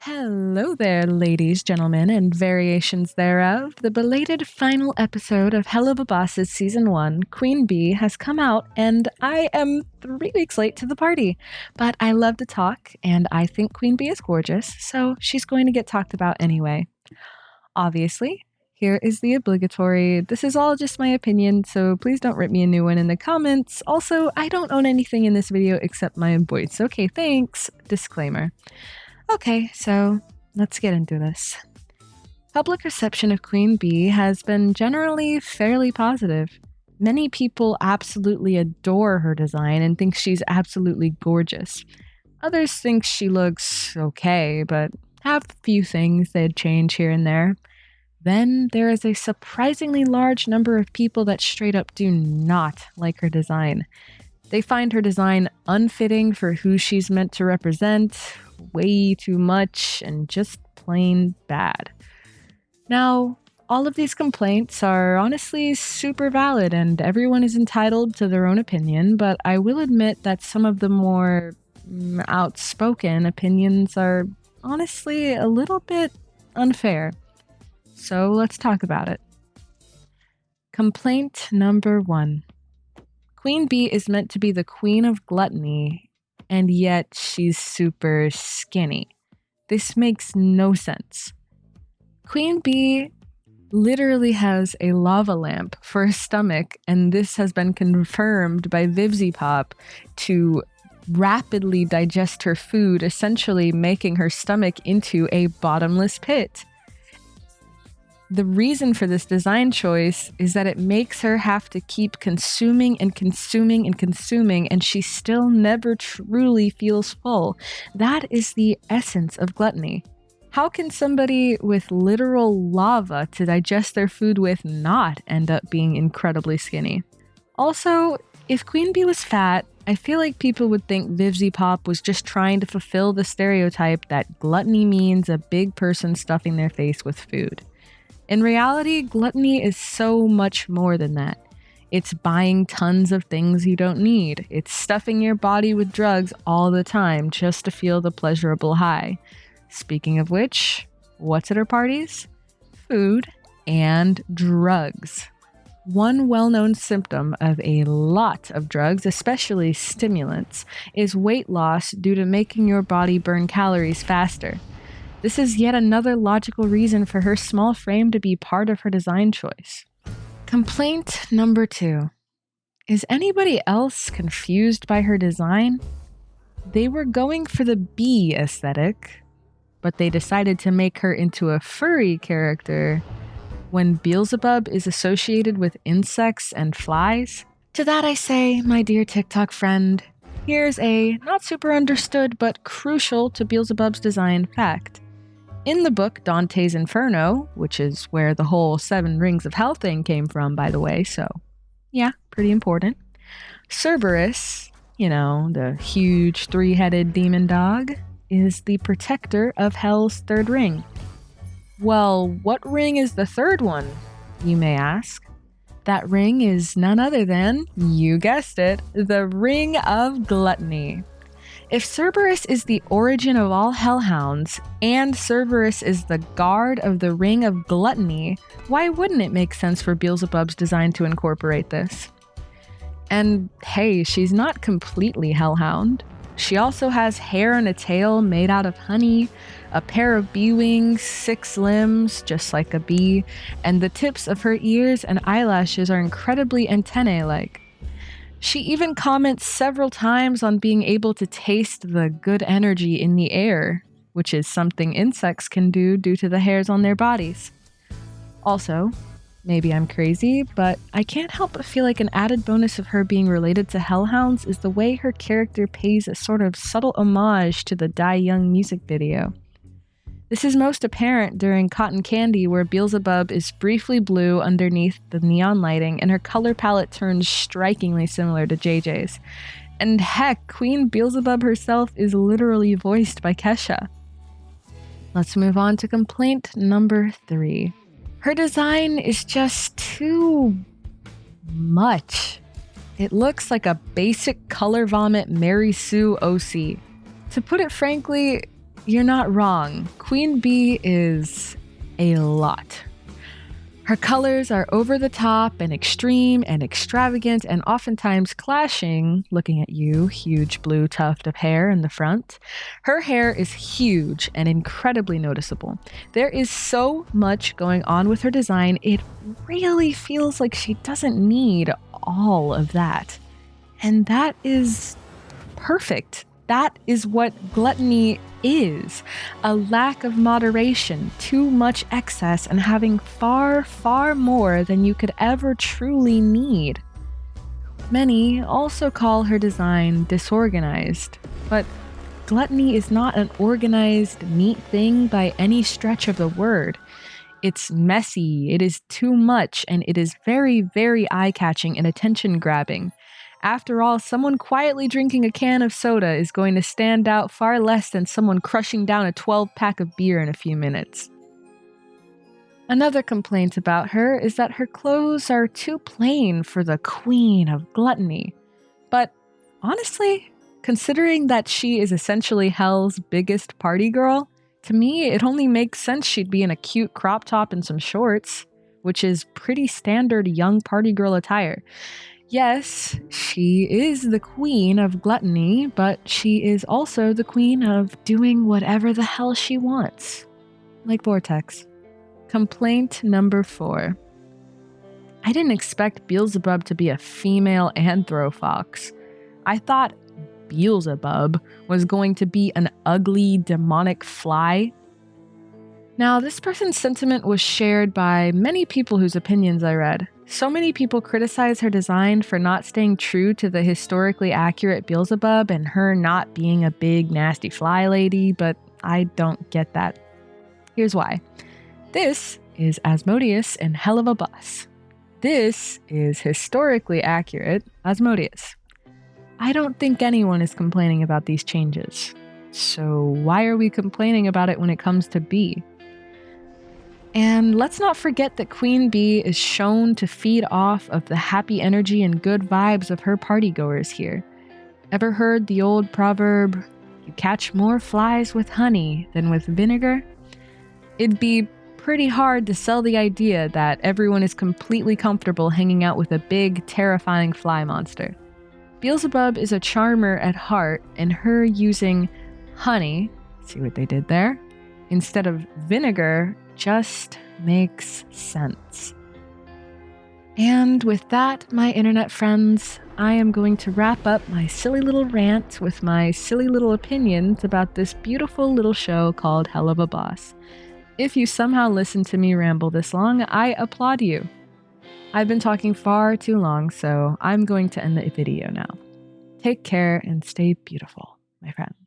Hello there, ladies, gentlemen, and variations thereof. The belated final episode of Helluva Boss's Season 1, Queen Bee, has come out, and I am 3 weeks late to the party. But I love to talk, and I think Queen Bee is gorgeous, so she's going to get talked about anyway. Obviously, here is the obligatory, this is all just my opinion, so please don't rip me a new one in the comments. Also, I don't own anything in this video except my voice. Okay, thanks. Disclaimer. Okay, so let's get into this. Public reception of Queen Bee has been generally fairly positive. Many people absolutely adore her design and think she's absolutely gorgeous. Others think she looks okay, but have a few things they'd change here and there. Then there is a surprisingly large number of people that straight up do not like her design. They find her design unfitting for who she's meant to represent, way too much, and just plain bad. Now, all of these complaints are honestly super valid and everyone is entitled to their own opinion, but I will admit that some of the more outspoken opinions are honestly a little bit unfair. So let's talk about it. Complaint number 1. Queen Bee is meant to be the Queen of Gluttony, and yet she's super skinny. This makes no sense. Queen Bee literally has a lava lamp for a stomach, and this has been confirmed by Vivziepop to rapidly digest her food, essentially making her stomach into a bottomless pit. The reason for this design choice is that it makes her have to keep consuming and consuming and consuming, and she still never truly feels full. That is the essence of gluttony. How can somebody with literal lava to digest their food with not end up being incredibly skinny? Also, if Queen Bee was fat, I feel like people would think Vivziepop was just trying to fulfill the stereotype that gluttony means a big person stuffing their face with food. In reality, gluttony is so much more than that. It's buying tons of things you don't need. It's stuffing your body with drugs all the time just to feel the pleasurable high. Speaking of which, what's at her parties? Food and drugs. One well-known symptom of a lot of drugs, especially stimulants, is weight loss due to making your body burn calories faster. This is yet another logical reason for her small frame to be part of her design choice. Complaint number 2. Is anybody else confused by her design? They were going for the bee aesthetic, but they decided to make her into a furry character when Beelzebub is associated with insects and flies. To that I say, my dear TikTok friend, here's a not super understood but crucial to Beelzebub's design fact. In the book Dante's Inferno, which is where the whole 7 Rings of Hell thing came from, by the way, so yeah, pretty important. Cerberus, the huge 3-headed demon dog, is the protector of Hell's 3rd ring. Well, what ring is the 3rd one, you may ask? That ring is none other than, you guessed it, the Ring of Gluttony. If Cerberus is the origin of all hellhounds, and Cerberus is the guard of the Ring of Gluttony, why wouldn't it make sense for Beelzebub's design to incorporate this? And hey, she's not completely hellhound. She also has hair and a tail made out of honey, a pair of bee wings, 6 limbs, just like a bee, and the tips of her ears and eyelashes are incredibly antennae-like. She even comments several times on being able to taste the good energy in the air, which is something insects can do due to the hairs on their bodies. Also, maybe I'm crazy, but I can't help but feel like an added bonus of her being related to hellhounds is the way her character pays a sort of subtle homage to the Die Young music video. This is most apparent during Cotton Candy, where Beelzebub is briefly blue underneath the neon lighting and her color palette turns strikingly similar to JJ's. And heck, Queen Beelzebub herself is literally voiced by Kesha. Let's move on to complaint number 3. Her design is just too much. It looks like a basic color vomit Mary Sue OC. To put it frankly, you're not wrong. Queen Bee is a lot. Her colors are over the top and extreme and extravagant and oftentimes clashing. Looking at you, huge blue tuft of hair in the front. Her hair is huge and incredibly noticeable. There is so much going on with her design, it really feels like she doesn't need all of that. And that is perfect. That is what gluttony is. A lack of moderation, too much excess, and having far, far more than you could ever truly need. Many also call her design disorganized, but gluttony is not an organized, neat thing by any stretch of the word. It's messy, it is too much, and it is very, very eye-catching and attention-grabbing. After all, someone quietly drinking a can of soda is going to stand out far less than someone crushing down a 12-pack of beer in a few minutes. Another complaint about her is that her clothes are too plain for the Queen of Gluttony. But honestly, considering that she is essentially Hell's biggest party girl, to me it only makes sense she'd be in a cute crop top and some shorts, which is pretty standard young party girl attire. Yes, she is the Queen of Gluttony, but she is also the queen of doing whatever the hell she wants. Like Vortex. Complaint number 4. I didn't expect Beelzebub to be a female anthrofox. I thought Beelzebub was going to be an ugly, demonic fly. Now, this person's sentiment was shared by many people whose opinions I read. So many people criticize her design for not staying true to the historically accurate Beelzebub and her not being a big, nasty fly lady, but I don't get that. Here's why. This is Asmodeus in Helluva Boss. This is historically accurate Asmodeus. I don't think anyone is complaining about these changes. So why are we complaining about it when it comes to Bee? And let's not forget that Queen Bee is shown to feed off of the happy energy and good vibes of her partygoers here. Ever heard the old proverb, you catch more flies with honey than with vinegar? It'd be pretty hard to sell the idea that everyone is completely comfortable hanging out with a big, terrifying fly monster. Beelzebub is a charmer at heart, and her using honey, see what they did there, instead of vinegar just makes sense. And with that, my internet friends, I am going to wrap up my silly little rant with my silly little opinions about this beautiful little show called Helluva Boss. If you somehow listened to me ramble this long, I applaud you. I've been talking far too long, so I'm going to end the video now. Take care and stay beautiful, my friends.